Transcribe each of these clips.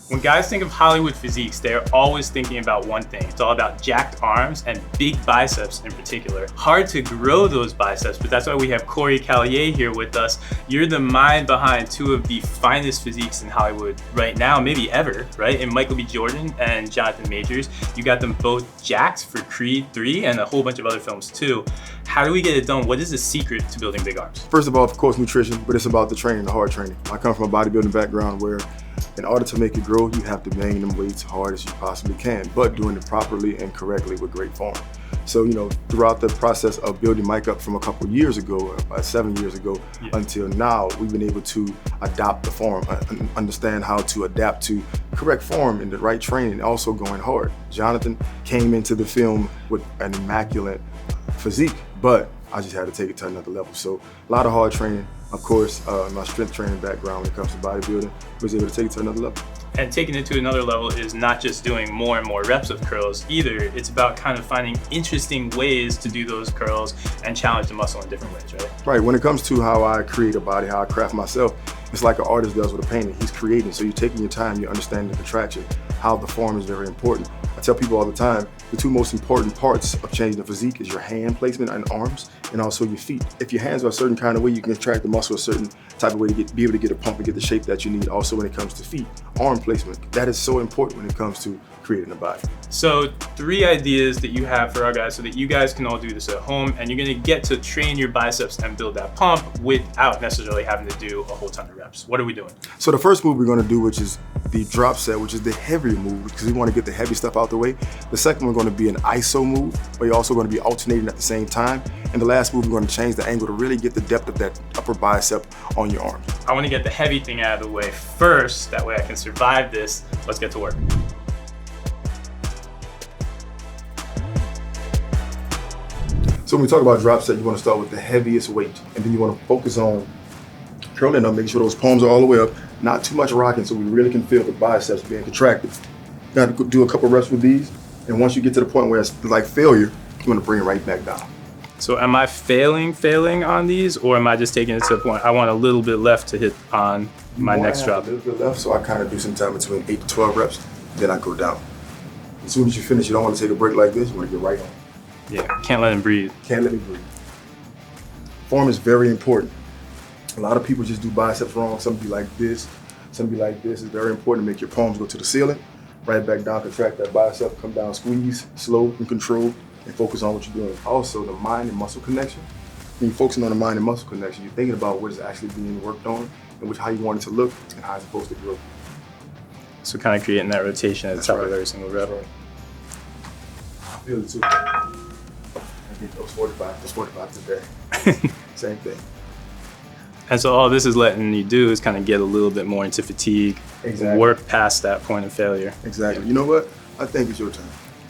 When guys think of Hollywood physiques, they're always thinking about one thing. It's all about jacked arms and big biceps in particular. Hard to grow those biceps, but that's why we have Corey Callier here with us. You're the mind behind two of the finest physiques in Hollywood right now, maybe ever, right? And Michael B. Jordan and Jonathan Majors. You got them both jacked for Creed 3 and a whole bunch of other films too. How do we get it done? What is the secret to building big arms? First of all, of course, nutrition, but it's about the training, the hard training. I come from a bodybuilding background where in order to make it grow, you have to bang them weights hard as you possibly can, but doing it properly and correctly with great form. So, throughout the process of building Mike up from a couple years ago, about 7 years ago, until now, we've been able to adopt the form, understand how to adapt to correct form and the right training, also going hard. Jonathan came into the film with an immaculate physique, but I just had to take it to another level. So a lot of hard training. Of course, my strength training background when it comes to bodybuilding was able to take it to another level. And taking it to another level is not just doing more and more reps of curls either. It's about kind of finding interesting ways to do those curls and challenge the muscle in different ways, right? Right, when it comes to how I create a body, how I craft myself, it's like an artist does with a painting. He's creating, so you're taking your time, you're understanding the contraction, how the form is very important. I tell people all the time, the two most important parts of changing the physique is your hand placement and arms, and also your feet. If your hands are a certain kind of way, you can contract the muscle a certain type of way to be able to get a pump and get the shape that you need. Also when it comes to feet, arm placement, that is so important when it comes to creating a body. So 3 ideas that you have for our guys so that you guys can all do this at home and you're gonna get to train your biceps and build that pump without necessarily having to do a whole ton of reps. What are we doing? So the first move we're gonna do, which is the drop set, which is the heavier move because we wanna get the heavy stuff out the way. The second one's gonna be an ISO move, where you're also gonna be alternating at the same time. And the last move, we're gonna change the angle to really get the depth of that upper bicep on your arm. I wanna get the heavy thing out of the way first, that way I can survive this. Let's get to work. So when we talk about drop set, you want to start with the heaviest weight, and then you want to focus on curling up, making sure those palms are all the way up, not too much rocking so we really can feel the biceps being contracted. Got to do a couple reps with these, and once you get to the point where it's like failure, you want to bring it right back down. So am I failing on these, or am I just taking it to the point I want a little bit left to hit on my next drop? A little bit left, so I kind of do some time between 8 to 12 reps, then I go down. As soon as you finish, you don't want to take a break like this, you want to get right on. Yeah, can't let him breathe. Can't let me breathe. Form is very important. A lot of people just do biceps wrong. Some be like this, some be like this. It's very important to make your palms go to the ceiling, right back down, contract that bicep, come down, squeeze, slow and controlled, and focus on what you're doing. Also, the mind and muscle connection. When you're focusing on the mind and muscle connection, you're thinking about what is actually being worked on and how you want it to look and how it's supposed to grow. So kind of creating that rotation at the top of every single rep. Right. I feel it too. I get those 45 today. Same thing. And so all this is letting you do is kind of get a little bit more into fatigue, Exactly. work past that point of failure. Exactly. You know what? I think it's your turn.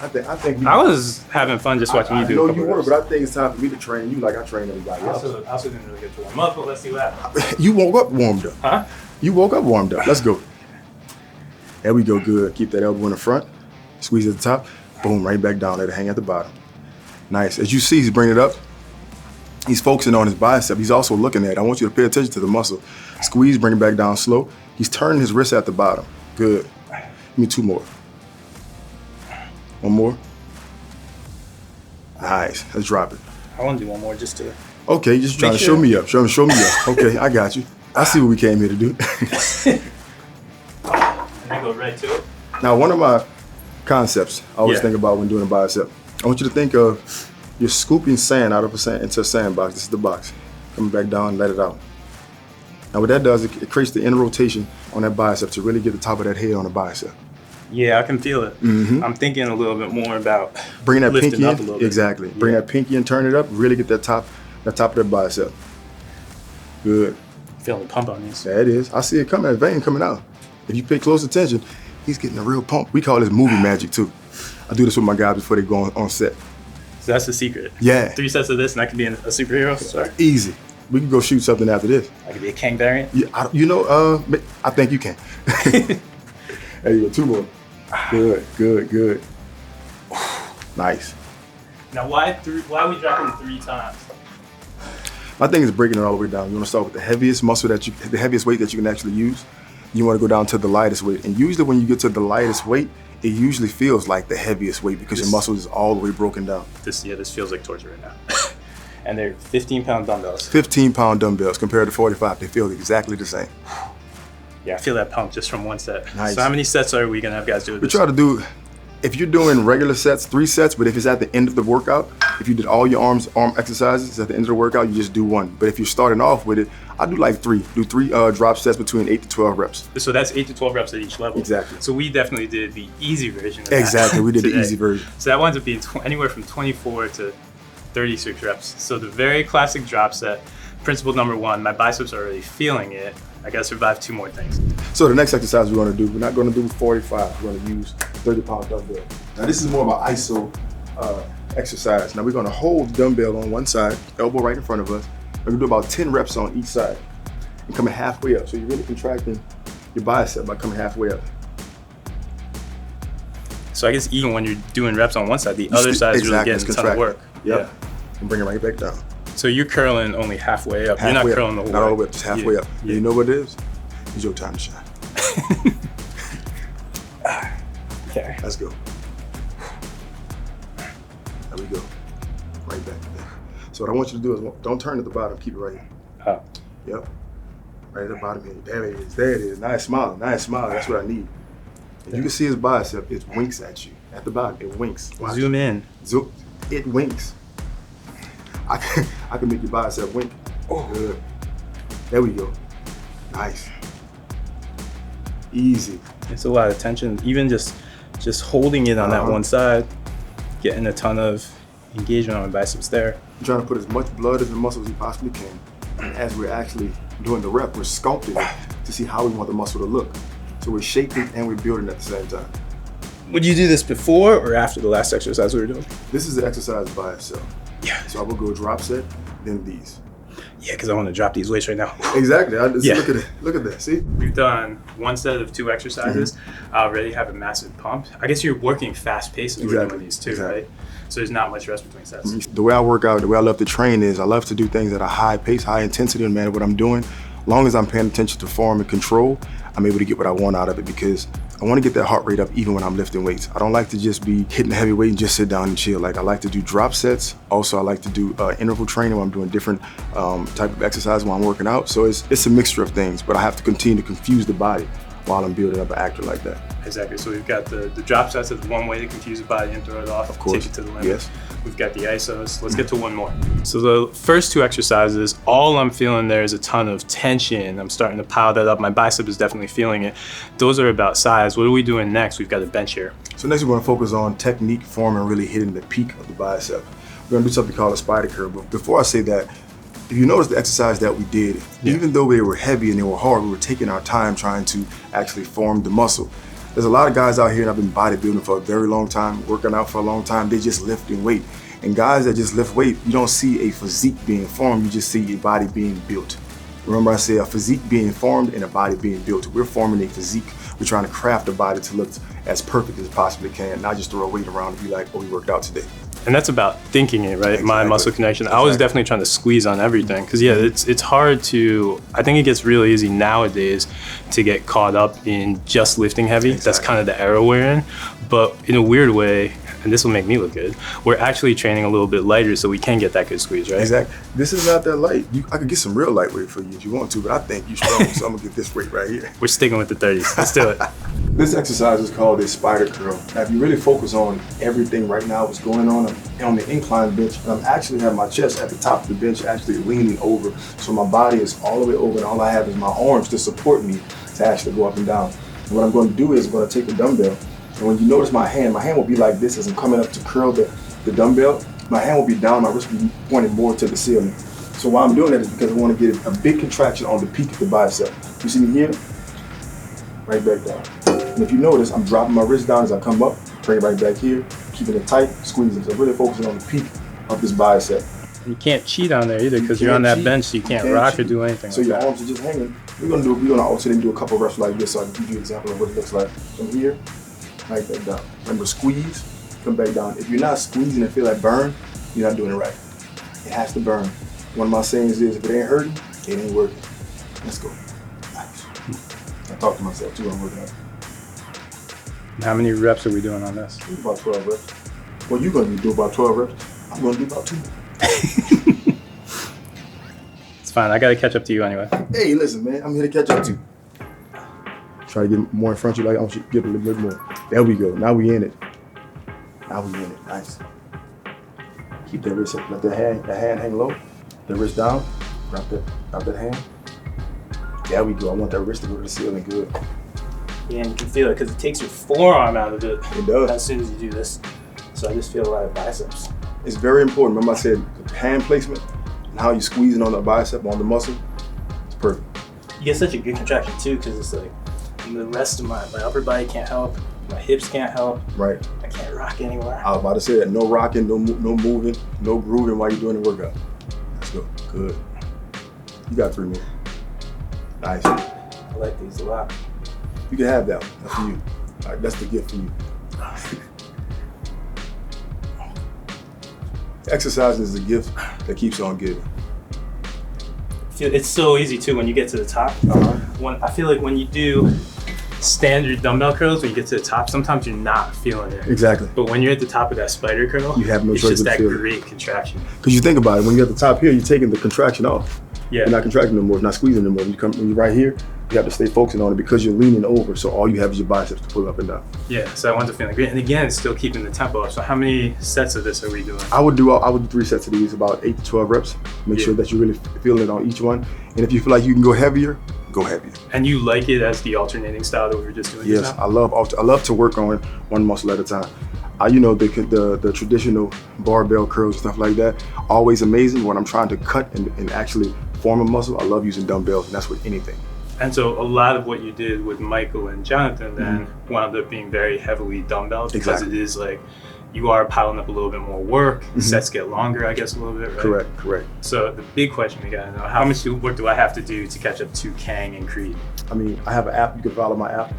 I think I was having fun just watching you do I know a couple you were, reps. but I think it's time for me to train you like I train everybody else. I also didn't really get to warm up, but let's see what happens. You woke up warmed up. Huh? You woke up warmed up. Let's go. There we go. Good. Keep that elbow in the front. Squeeze at the top. Boom. Right back down. Let it hang at the bottom. Nice. As you see, he's bringing it up. He's focusing on his bicep. He's also looking at it. I want you to pay attention to the muscle. Squeeze, bring it back down slow. He's turning his wrist at the bottom. Good. Give me 2 more. 1 more. Nice. Let's drop it. I want to do one more just to... Okay, just trying to show me up. Show me up. Okay, I got you. I see what we came here to do. And then go right to it. Now, one of my concepts I always Yeah. think about when doing a bicep, I want you to think of you're scooping sand out of into a sandbox. This is the box. Coming back down, let it out. Now, what that does, it creates the inner rotation on that bicep to really get the top of that head on the bicep. Yeah, I can feel it. Mm-hmm. I'm thinking a little bit more about Bring that lifting pinky up a in. little bit. Exactly. Bring that pinky in, turn it up, really get that top of that bicep. Good. Feeling the pump on these. There it is. I see it coming, that vein coming out. If you pay close attention, he's getting a real pump. We call this movie magic too. I do this with my guys before they go on set. So that's the secret. Yeah. 3 sets of this and I can be a superhero. Sorry. Easy. We can go shoot something after this. I could be a Kang variant. Yeah, I think you can. There you go, 2 more. Good. Nice. Now, why are we dropping 3 times? My thing is breaking it all the way down. You want to start with the heaviest weight that you can actually use. you want to go down to the lightest weight. And usually when you get to the lightest weight, it usually feels like the heaviest weight because your muscle is all the way broken down. This feels like torture right now. And they're 15-pound dumbbells. 15-pound dumbbells compared to 45, they feel exactly the same. Yeah, I feel that pump just from one set. Nice. So how many sets are we gonna have guys do with We this? try to do, if you're doing regular sets, 3 sets, but if it's at the end of the workout, if you did all your arm exercises at the end of the workout, you just do 1. But if you're starting off with it, I do like 3. Do 3 drop sets between 8 to 12 reps. So that's 8 to 12 reps at each level. Exactly. So we definitely did the easy version of that. Exactly, we did the today. easy version. So that winds up being anywhere from 24 to 36 reps. So the very classic drop set. Principle number 1, my biceps are already feeling it. I gotta survive 2 more things. So the next exercise we're gonna do, we're not gonna do 45, we're gonna use 30-pound dumbbell. Now this is more of an ISO exercise. Now we're gonna hold the dumbbell on one side, elbow right in front of us. We're gonna do about 10 reps on each side and coming halfway up. So you're really contracting your bicep by coming halfway up. So I guess even when you're doing reps on one side, the other side is really getting a ton of work. Yep. Yeah. And bring it right back down. So you're curling only halfway up. Halfway You're not up. curling the whole way. Not all the way up, just halfway up. Yeah. And you know what it is? It's your time to shine. Okay. Let's go. There we go. Right back there. So what I want you to do is don't turn at the bottom, keep it right here. Oh. Yep. Right at the bottom here. There it is. There it is. Nice smiling. Nice smiling. That's what I need. And you can see his bicep. It winks at you. At the bottom, it winks. Watch. Zoom in. Zoom. It winks. I can make your bicep wink. Oh, good. There we go. Nice. Easy. It's a lot of tension. Even just holding it on that one side, getting a ton of engagement on my biceps there. I'm trying to put as much blood in the muscle as you possibly can. And as we're actually doing the rep, we're sculpting it to see how we want the muscle to look. So we're shaping and we're building at the same time. Would you do this before or after the last exercise we were doing? This is the exercise by itself. Yeah. So I will go drop set, then these. Yeah, because I want to drop these weights right now. Exactly. Yeah. Look at it. Look at that. See? We've done one set of 2 exercises. I already have a massive pump. I guess you're working fast pace as we're doing these too, right? So there's not much rest between sets. The way I work out, the way I love to train is I love to do things at a high pace, high intensity, no matter what I'm doing. As long as I'm paying attention to form and control, I'm able to get what I want out of it because I want to get that heart rate up even when I'm lifting weights. I don't like to just be hitting heavy weight and just sit down and chill. Like I like to do drop sets. Also, I like to do interval training when I'm doing different type of exercise while I'm working out. So it's a mixture of things, but I have to continue to confuse the body while I'm building up an actor like that. Exactly. So we've got the drop sets as one way to confuse the body and throw it off. Of course. Take it to the limit. Yes. We've got the isos. Let's get to one more. So the first 2 exercises, all I'm feeling there is a ton of tension. I'm starting to pile that up. My bicep is definitely feeling it. Those are about size. What are we doing next? We've got a bench here. So next we're going to focus on technique, form, and really hitting the peak of the bicep. We're going to do something called a spider curl. But before I say that, if you notice the exercise that we did, even though they were heavy and they were hard, we were taking our time trying to actually form the muscle. There's a lot of guys out here that have been bodybuilding for a very long time, working out for a long time, they just lifting weight. And guys that just lift weight, you don't see a physique being formed, you just see a body being built. Remember I said a physique being formed and a body being built. We're forming a physique. We're trying to craft a body to look as perfect as possibly can, not just throw a weight around and be like, oh, we worked out today. And that's about thinking it, right? Exactly. Mind-muscle connection. I was definitely trying to squeeze on everything because it's hard to, I think it gets real easy nowadays to get caught up in just lifting heavy. That's kind of the era we're in. But in a weird way, and this will make me look good, we're actually training a little bit lighter so we can get that good squeeze, right? Exactly. This is not that light. I could get some real lightweight for you if you want to, but I think you're strong, so I'm gonna get this weight right here. We're sticking with the 30s. Let's do it. This exercise is called a spider curl. Now, if you really focus on everything right now, what's going on, I'm on the incline bench, and I'm actually have my chest at the top of the bench, actually leaning over. So my body is all the way over, and all I have is my arms to support me to actually go up and down. And what I'm going to do is I'm going to take the dumbbell, and when you notice my hand will be like this as I'm coming up to curl the dumbbell. My hand will be down, my wrist will be pointed more to the ceiling. So why I'm doing that is because I want to get a big contraction on the peak of the bicep. You see me here? Right back down. And if you notice, I'm dropping my wrist down as I come up, bring it right back here, keeping it tight, squeezing. So really focusing on the peak of this bicep. You can't cheat on there either because you're on that bench, so you can't rock or do anything. So your arms are just hanging. We're gonna alternate and do a couple of reps like this so I can give you an example of what it looks like. From here, right back down. Remember, squeeze, come back down. If you're not squeezing and feel like burn, you're not doing it right. It has to burn. One of my sayings is, if it ain't hurting, it ain't working. Let's go. Nice. talk to myself too. I'm working out. How many reps are we doing on this? About 12 reps. Well, you're gonna do about 12 reps. I'm gonna do about 2. It's fine. I gotta catch up to you anyway. Hey, listen, man. I'm here to catch up to you. Try to get more in front of you. Like I want you to get a little bit more. There we go. Now we in it. Now we in it. Nice. Keep that wrist up. Let the hand hang low. The wrist down. Drop that hand. There we go. I want that wrist to go to the ceiling. Good. Yeah, and you can feel it because it takes your forearm out of it. It does. As soon as you do this. So I just feel a lot of biceps. It's very important. Remember I said the hand placement and how you're squeezing on the bicep, on the muscle. It's perfect. You get such a good contraction too because it's like the rest of my upper body can't help. My hips can't help. Right. I can't rock anywhere. I was about to say that. No rocking, no moving, no grooving while you're doing the workout. Let's go. Good. You got 3 more. Nice. I like these a lot. You can have that one. That's for you. All right, that's the gift for you. Exercising is the gift that keeps on giving. It's so easy too when you get to the top. I feel like when you do standard dumbbell curls, when you get to the top, sometimes you're not feeling it. Exactly. But when you're at the top of that spider curl, you have no it's choice just but that to feel it. great contraction. Because you think about it, when you're at the top here, you're taking the contraction off. Yeah. You're not contracting no more. It's not squeezing no more. When you're right here, you have to stay focusing on it because you're leaning over. So all you have is your biceps to pull up and down. Yeah. So I want to feel great. And again, it's still keeping the tempo up. So how many sets of this are we doing? I would do 3 sets of these, about 8 to 12 reps. Make sure that you're really feeling it on each one. And if you feel like you can go heavier, go heavier. And you like it as the alternating style that we were just doing? Yes, just now? I love to work on one muscle at a time. The traditional barbell curls and stuff like that, always amazing. When I'm trying to cut and actually form a muscle, I love using dumbbells, and that's with anything. And so a lot of what you did with Michael and Jonathan then wound up being very heavily dumbbells because it is like you are piling up a little bit more work. Sets get longer, I guess, a little bit, right? Correct. So the big question we gotta know, how much work do I have to do to catch up to Kang and Creed? I mean, I have an app. You can follow my app.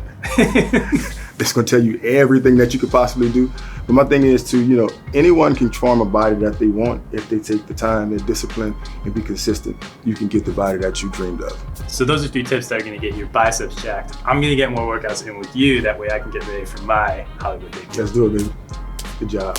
It's going to tell you everything that you could possibly do. But my thing is to, anyone can form a body that they want if they take the time and discipline and be consistent. You can get the body that you dreamed of. So those are 3 tips that are going to get your biceps jacked. I'm going to get more workouts in with you. That way I can get ready for my Hollywood debut. Let's do it, baby. Good job.